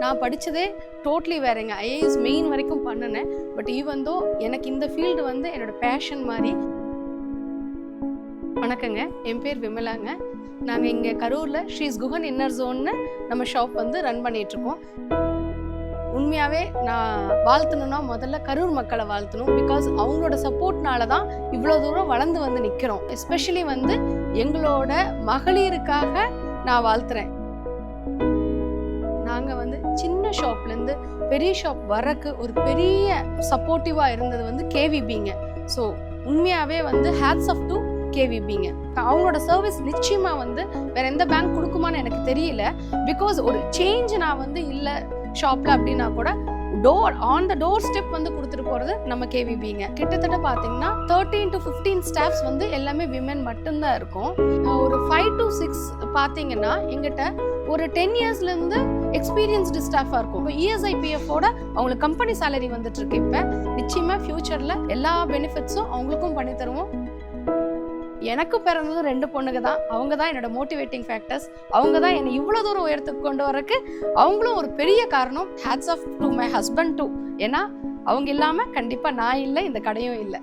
நான் படித்ததே டோட்லி வேறங்க. IAS main வரைக்கும் பண்ணினேன். பட் ஈவந்தோ எனக்கு இந்த ஃபீல்டு வந்து என்னோடய பேஷன் மாதிரி. வணக்கங்க, என் பேர் விமலாங்க. நாங்கள் இங்கே கரூரில் ஸ்ரீஸ் குஹன் இன்னர் ஜோன்னு நம்ம ஷாப் வந்து ரன் பண்ணிகிட்ருக்கோம். உண்மையாகவே நான் வாழ்த்தணுன்னா முதல்ல கரூர் மக்களை வாழ்த்தணும். பிகாஸ் அவங்களோட சப்போர்ட்னால தான் இவ்வளோ தூரம் வளர்ந்து வந்து நிற்கிறோம். எஸ்பெஷலி வந்து எங்களோட மகளிருக்காக நான் வாழ்த்துறேன். நாங்கள் வந்து சின்ன ஷாப்லேருந்து பெரிய ஷாப் வரக்கு ஒரு பெரிய சப்போர்ட்டிவாக இருந்தது வந்து கேவிபிங்க. ஸோ உண்மையாகவே வந்து ஹேட்ஸ் ஆஃப் டு கேவிபிங்க. அவங்களோட சர்வீஸ் நிச்சயமாக வந்து வேற எந்த பேங்க் கொடுக்குமான்னு எனக்கு தெரியல. பிகாஸ் ஒரு சேஞ்ச் நான் வந்து இல்லை ஷாப்பில் அப்படின்னா கூட ஆன் த டோர் ஸ்டெப் வந்து கொடுத்துட்டு போகிறது நம்ம கேவிபிங்க. கிட்டத்தட்ட பார்த்தீங்கன்னா 13 to 15 ஸ்டாஃப்ஸ் வந்து எல்லாமே விமென் மட்டும்தான் இருக்கும். ஒரு 5 to 6 பார்த்தீங்கன்னா எங்கிட்ட ஒரு 10 இயர்ஸ்லேருந்து எக்ஸ்பீரியன்ஸ்டு ஸ்டாஃபாக இருக்கும். இப்போ இஎஸ்ஐபிஎஃபோட அவங்களுக்கு கம்பெனி சேலரி வந்துட்டு இருக்கு. இப்போ நிச்சயமாக ஃபியூச்சரில் எல்லா பெனிஃபிட்ஸும் அவங்களுக்கும் பண்ணி தருவோம். எனக்கு பிறந்தது 2 பொண்ணுங்க தான். அவங்க தான் என்னோட மோட்டிவேட்டிங் ஃபேக்டர்ஸ். அவங்க தான் என்னை இவ்வளோ தூரம் உயரத்துக்கு கொண்டு வரக்கு அவங்களும் ஒரு பெரிய காரணம். Hats off to my husband too. ஏன்னா அவங்க இல்லாமல் கண்டிப்பாக நான் இல்லை, இந்த கடையும் இல்லை.